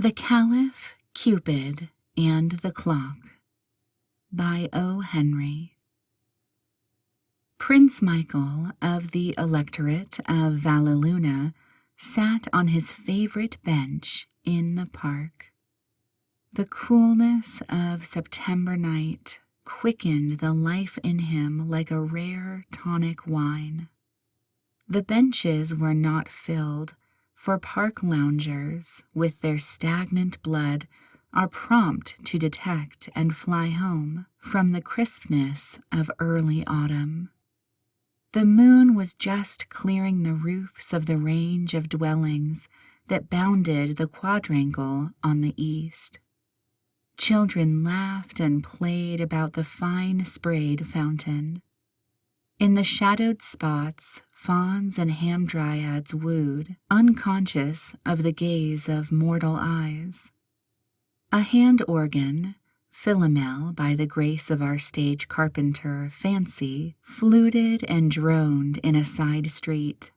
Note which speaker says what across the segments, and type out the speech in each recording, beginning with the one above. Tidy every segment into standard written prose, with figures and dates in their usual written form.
Speaker 1: The Caliph Cupid and the Clock by O.Henry. Prince Michael of the Electorate of Valleluna sat on his favorite bench in the park. The coolness of September night quickened the life in him like a rare tonic wine. The benches were not filled, for park loungers, with their stagnant blood, are prompt to detect and fly home from the crispness of early autumn. The moon was just clearing the roofs of the range of dwellings that bounded the quadrangle on the east. Children laughed and played about the fine-sprayed fountain. In the shadowed spots, fauns and hamadryads wooed, unconscious of the gaze of mortal eyes. A hand organ, Philomel by the grace of our stage carpenter Fancy, fluted and droned in a side street.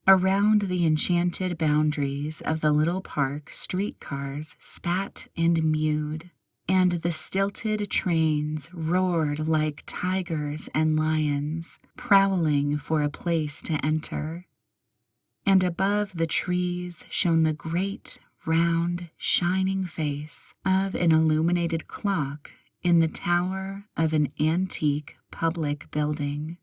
Speaker 1: Around the enchanted boundaries of the little park, streetcars spat and mewed, and the stilted trains roared like tigers and lions, prowling for a place to enter. And above the trees shone the great, round, shining face of an illuminated clock in the tower of an antique public building.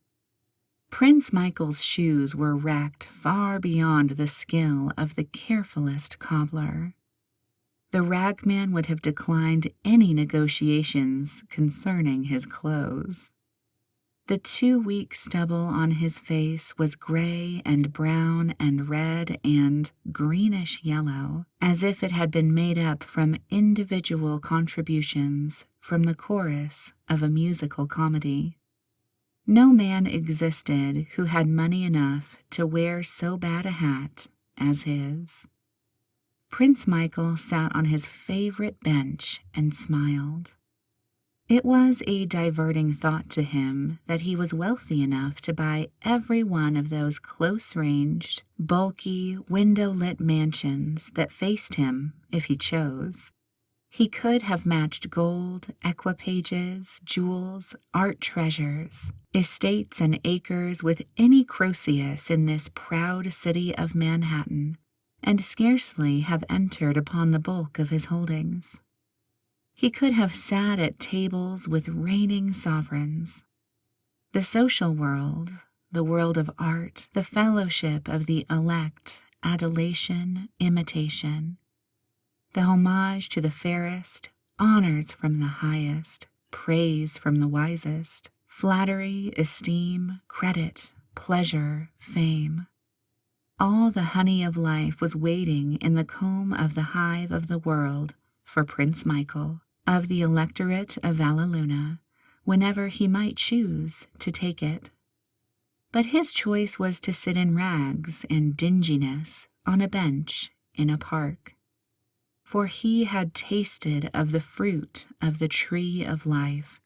Speaker 1: Prince Michael's shoes were racked far beyond the skill of the carefulest cobbler. The ragman would have declined any negotiations concerning his clothes. The 2-week stubble on his face was gray and brown and red and greenish-yellow, as if it had been made up from individual contributions from the chorus of a musical comedy. No man existed who had money enough to wear so bad a hat as his. Prince Michael sat on his favorite bench and smiled. It was a diverting thought to him that he was wealthy enough to buy every one of those close-ranged, bulky, window-lit mansions that faced him if he chose. He could have matched gold, equipages, jewels, art treasures, estates and acres with any Croesus in this proud city of Manhattan, and scarcely have entered upon the bulk of his holdings. He could have sat at tables with reigning sovereigns. The social world, the world of art, the fellowship of the elect, adulation, imitation, the homage to the fairest, honors from the highest, praise from the wisest, flattery, esteem, credit, pleasure, fame. All the honey of life was waiting in the comb of the hive of the world for Prince Michael, of the Electorate of Valleluna, whenever he might choose to take it. But his choice was to sit in rags and dinginess on a bench in a park. For he had tasted of the fruit of the tree of life,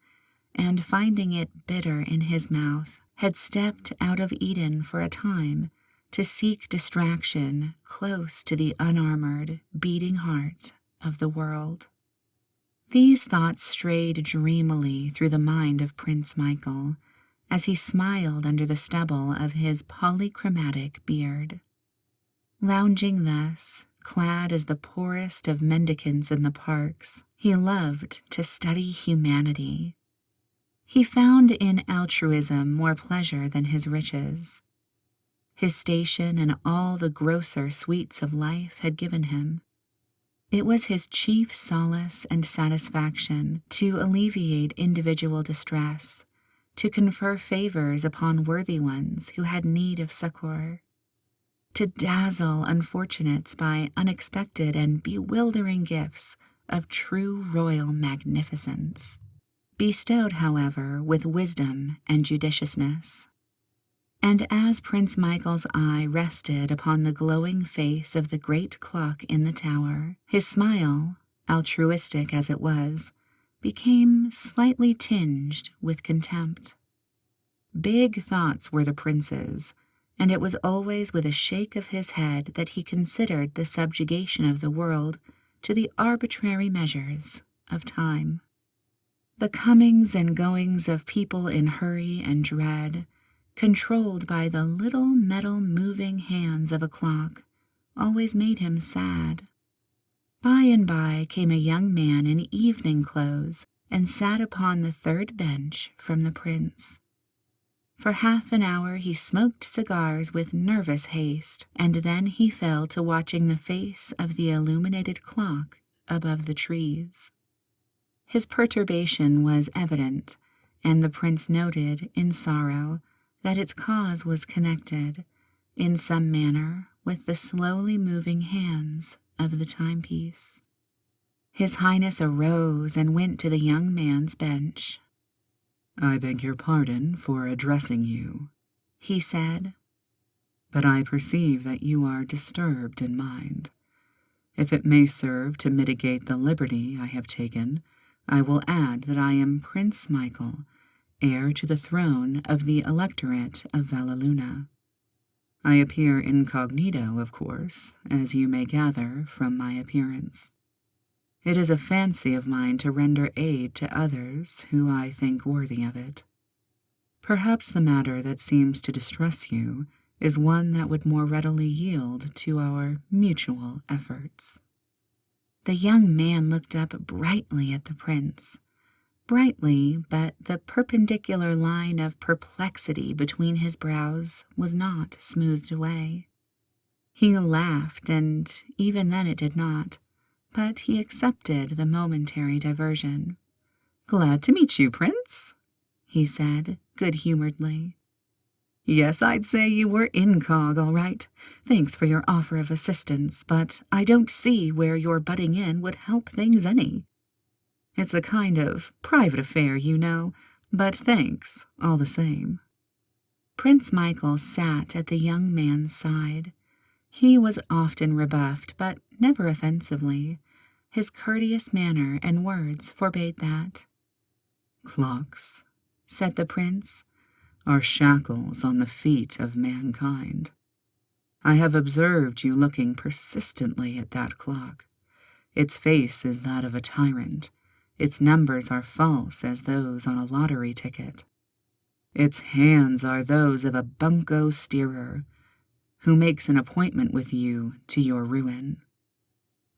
Speaker 1: and finding it bitter in his mouth, had stepped out of Eden for a time to seek distraction close to the unarmored, beating heart of the world. These thoughts strayed dreamily through the mind of Prince Michael as he smiled under the stubble of his polychromatic beard. Lounging thus, clad as the poorest of mendicants in the parks, he loved to study humanity. He found in altruism more pleasure than his riches. His station and all the grosser sweets of life had given him. It was his chief solace and satisfaction to alleviate individual distress, to confer favors upon worthy ones who had need of succor, to dazzle unfortunates by unexpected and bewildering gifts of true royal magnificence, bestowed, however, with wisdom and judiciousness. And as Prince Michael's eye rested upon the glowing face of the great clock in the tower, his smile, altruistic as it was, became slightly tinged with contempt. Big thoughts were the prince's, and it was always with a shake of his head that he considered the subjugation of the world to the arbitrary measures of time. The comings and goings of people in hurry and dread, controlled by the little metal moving hands of a clock, always made him sad. By and by came a young man in evening clothes and sat upon the third bench from the prince. For half an hour he smoked cigars with nervous haste, and then he fell to watching the face of the illuminated clock above the trees. His perturbation was evident, and the prince noted, in sorrow, that its cause was connected, in some manner, with the slowly moving hands of the timepiece. His Highness arose and went to the young man's bench.
Speaker 2: "I beg your pardon for addressing you,"
Speaker 1: he said,
Speaker 2: "but I perceive that you are disturbed in mind. If it may serve to mitigate the liberty I have taken, I will add that I am Prince Michael, heir to the throne of the Electorate of Valleluna. I appear incognito, of course, as you may gather from my appearance. It is a fancy of mine to render aid to others who I think worthy of it. Perhaps the matter that seems to distress you is one that would more readily yield to our mutual efforts."
Speaker 1: The young man looked up brightly at the prince. Brightly, but the perpendicular line of perplexity between his brows was not smoothed away. He laughed, and even then it did not, but he accepted the momentary diversion. "Glad to meet you, Prince," he said, good-humoredly. "Yes, I'd say you were incog, all right. Thanks for your offer of assistance, but I don't see where your butting in would help things any. It's a kind of private affair, you know, but thanks, all the same." Prince Michael sat at the young man's side. He was often rebuffed, but never offensively. His courteous manner and words forbade that.
Speaker 2: "Clocks," said the prince, "are shackles on the feet of mankind. I have observed you looking persistently at that clock. Its face is that of a tyrant. Its numbers are false as those on a lottery ticket. Its hands are those of a bunco steerer, who makes an appointment with you to your ruin.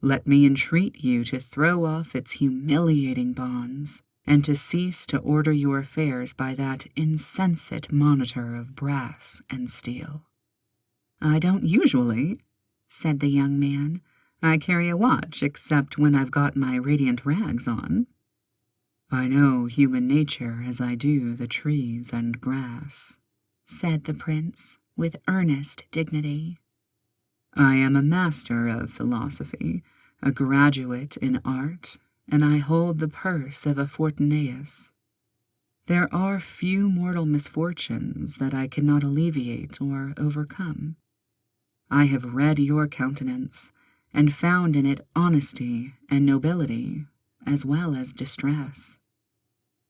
Speaker 2: Let me entreat you to throw off its humiliating bonds, and to cease to order your affairs by that insensate monitor of brass and steel." "I don't usually," said the young man. "I carry a watch, except when I've got my radiant rags on." "I know human nature as I do the trees and grass," said the prince, with earnest dignity. "I am a master of philosophy, a graduate in art, and I hold the purse of a Fortunatus. There are few mortal misfortunes that I cannot alleviate or overcome. I have read your countenance, and found in it honesty and nobility, as well as distress.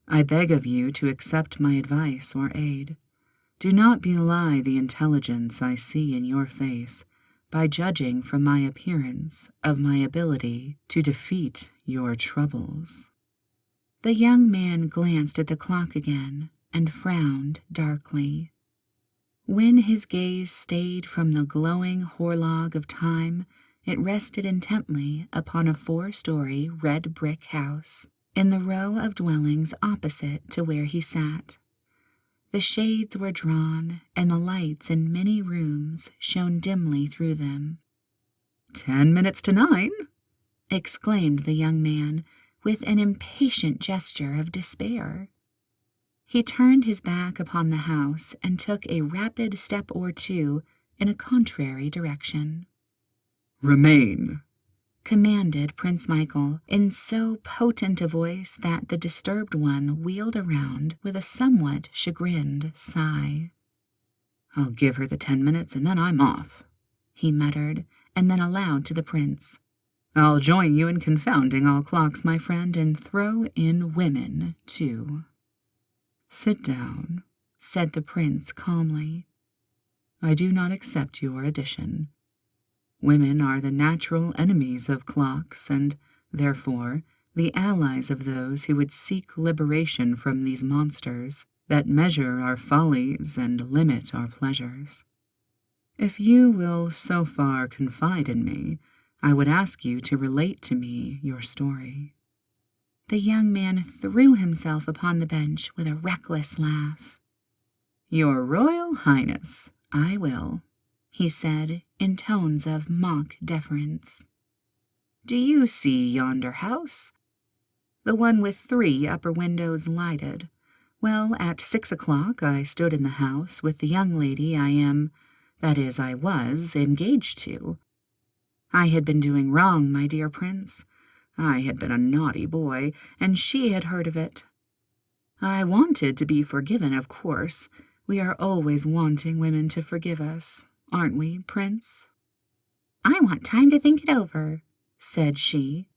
Speaker 2: I beg of you to accept my advice or aid. Do not belie the intelligence I see in your face by judging from my appearance of my ability to defeat your troubles." The young man glanced at the clock again and frowned darkly. When his gaze stayed from the glowing horlog of time, it rested intently upon a 4-story red brick house in the row of dwellings opposite to where he sat. The shades were drawn, and the lights in many rooms shone dimly through them. 10 minutes to 9, exclaimed the young man, with an impatient gesture of despair. He turned his back upon the house and took a rapid step or two in a contrary direction. "Remain," commanded Prince Michael, in so potent a voice that the disturbed one wheeled around with a somewhat chagrined sigh. "I'll give her the 10 minutes and then I'm off," he muttered, and then aloud to the prince, "I'll join you in confounding all clocks, my friend, and throw in women, too." "Sit down," said the prince calmly. "I do not accept your addition. Women are the natural enemies of clocks, and, therefore, the allies of those who would seek liberation from these monsters that measure our follies and limit our pleasures. If you will so far confide in me, I would ask you to relate to me your story."
Speaker 1: The young man threw himself upon the bench with a reckless laugh.
Speaker 2: "Your Royal Highness,
Speaker 1: I will," he said in tones of mock deference.
Speaker 2: "Do you see yonder house? The one with 3 upper windows lighted. Well, at 6 o'clock I stood in the house with the young lady I was engaged to. I had been doing wrong, my dear Prince. I had been a naughty boy, and she had heard of it. I wanted to be forgiven, of course. We are always wanting women to forgive us, aren't we, Prince?"
Speaker 1: "I want time to think it over," said she.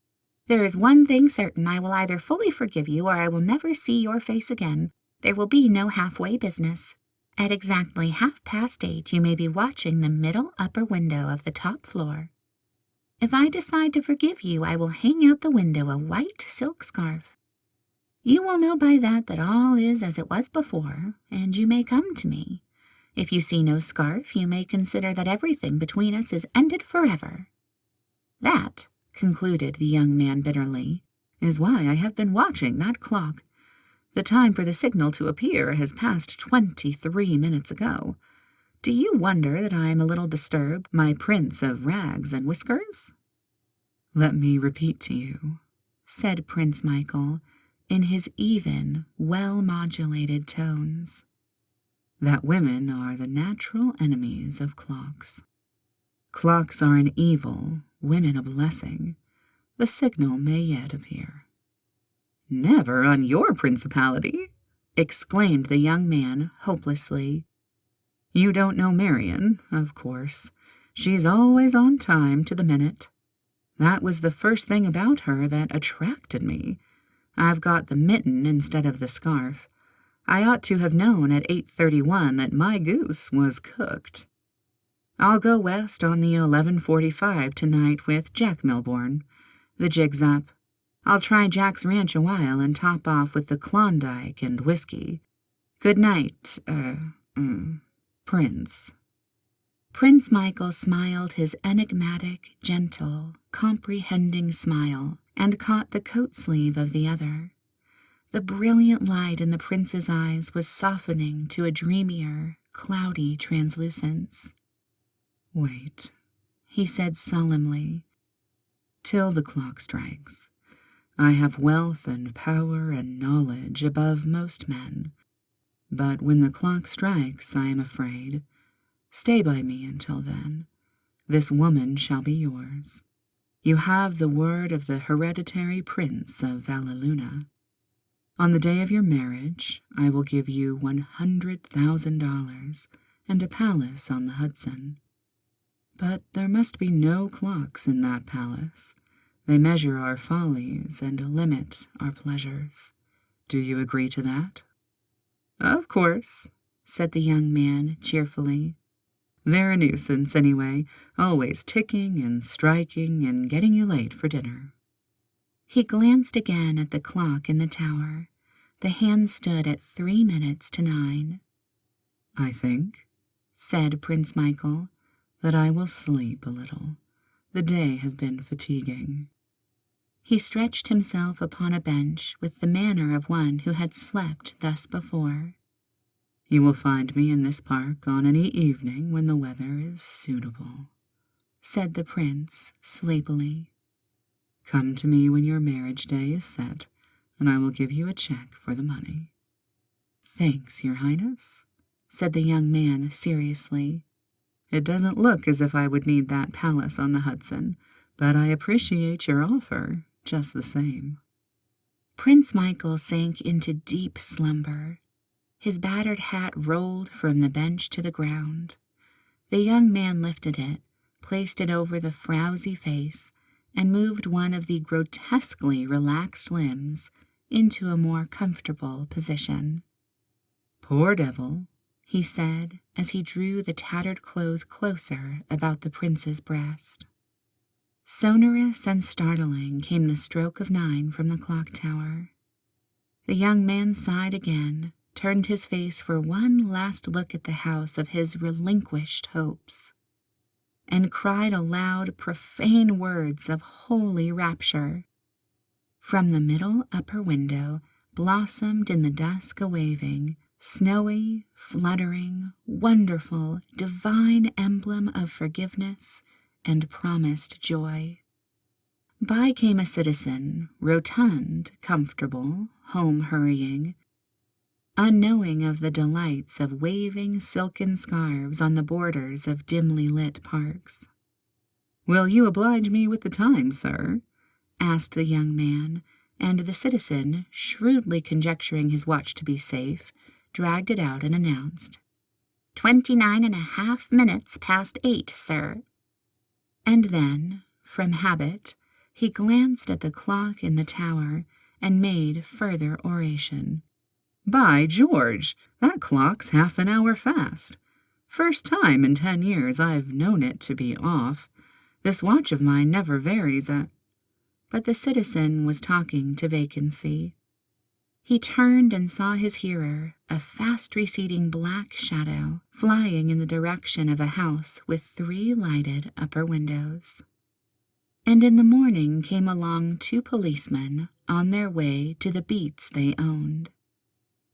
Speaker 1: "There is one thing certain. I will either fully forgive you or I will never see your face again. There will be no halfway business. At exactly 8:30 you may be watching the middle upper window of the top floor. If I decide to forgive you, I will hang out the window a white silk scarf. You will know by that all is as it was before, and you may come to me. If you see no scarf, you may consider that everything between us is ended forever. That," concluded the young man bitterly,
Speaker 2: "is why I have been watching that clock. The time for the signal to appear has passed 23 minutes ago. Do you wonder that I am a little disturbed, my Prince of Rags and Whiskers?" "Let me repeat to you," said Prince Michael, in his even, well-modulated tones, "that women are the natural enemies of clocks. Clocks are an evil, women a blessing. The signal may yet appear." "Never on your principality!" exclaimed the young man hopelessly. "You don't know Marian, of course. She's always on time to the minute. That was the first thing about her that attracted me. I've got the mitten instead of the scarf. I ought to have known at 8:31 that my goose was cooked. I'll go west on the 11:45 tonight with Jack Milborn. The jig's up. I'll try Jack's ranch a while and top off with the Klondike and whiskey. Good night, Prince."
Speaker 1: Prince Michael smiled his enigmatic, gentle, comprehending smile and caught the coat sleeve of the other. The brilliant light in the prince's eyes was softening to a dreamier, cloudy translucence.
Speaker 2: "Wait," he said solemnly, "till the clock strikes. I have wealth and power and knowledge above most men. But when the clock strikes, I am afraid. Stay by me until then. This woman shall be yours. You have the word of the hereditary prince of Valleluna. On the day of your marriage, I will give you $100,000 and a palace on the Hudson. But there must be no clocks in that palace. They measure our follies and limit our pleasures. Do you agree to that?" "Of course," said the young man cheerfully. "They're a nuisance, anyway, always ticking and striking and getting you late for dinner."
Speaker 1: He glanced again at the clock in the tower. The hands stood at 3 minutes to 9.
Speaker 2: "I think," said Prince Michael, "that I will sleep a little. The day has been fatiguing."
Speaker 1: He stretched himself upon a bench with the manner of one who had slept thus before.
Speaker 2: "You will find me in this park on any evening when the weather is suitable," said the prince sleepily. "Come to me when your marriage day is set, and I will give you a check for the money." "Thanks, Your Highness," said the young man seriously. "It doesn't look as if I would need that palace on the Hudson, but I appreciate your offer just the same."
Speaker 1: Prince Michael sank into deep slumber. His battered hat rolled from the bench to the ground. The young man lifted it, placed it over the frowsy face, and moved one of the grotesquely relaxed limbs into a more comfortable position.
Speaker 2: "Poor devil,"
Speaker 1: he said, as he drew the tattered clothes closer about the prince's breast. Sonorous and startling came the stroke of 9 from the clock tower. The young man sighed again, turned his face for one last look at the house of his relinquished hopes, and cried aloud profane words of holy rapture. From the middle upper window blossomed in the dusk a waving, snowy, fluttering, wonderful, divine emblem of forgiveness and promised joy. By came a citizen, rotund, comfortable, home-hurrying, unknowing of the delights of waving silken scarves on the borders of dimly lit parks.
Speaker 2: "Will you oblige me with the time, sir?"
Speaker 1: asked the young man, and the citizen, shrewdly conjecturing his watch to be safe, dragged it out and announced, 29½ minutes past 8, sir. And then, from habit, he glanced at the clock in the tower and made further oration.
Speaker 2: "By George, that clock's half an hour fast. First time in 10 years I've known it to be off. This watch of mine never varies a—"
Speaker 1: But the citizen was talking to vacancy. He turned and saw his hearer, a fast-receding black shadow, flying in the direction of a house with 3 lighted upper windows. And in the morning came along 2 policemen on their way to the beats they owned.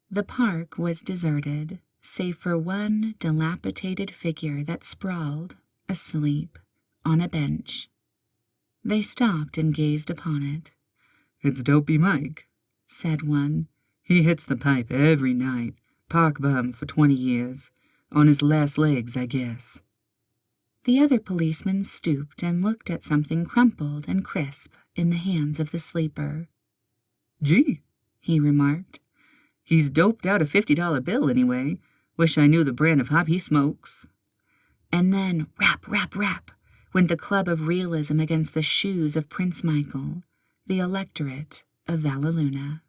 Speaker 1: The park was deserted, save for one dilapidated figure that sprawled, asleep, on a bench. They stopped and gazed upon it.
Speaker 2: "It's Dopey Mike,"
Speaker 1: said one.
Speaker 2: "He hits the pipe every night. Park bum for 20 years. On his last legs, I guess."
Speaker 1: The other policeman stooped and looked at something crumpled and crisp in the hands of the sleeper.
Speaker 2: "Gee,"
Speaker 1: he remarked.
Speaker 2: "He's doped out a $50 bill anyway. Wish I knew the brand of hop he smokes."
Speaker 1: And then, rap, rap, rap, went the club of realism against the shoes of Prince Michael, the electorate of Valleluna.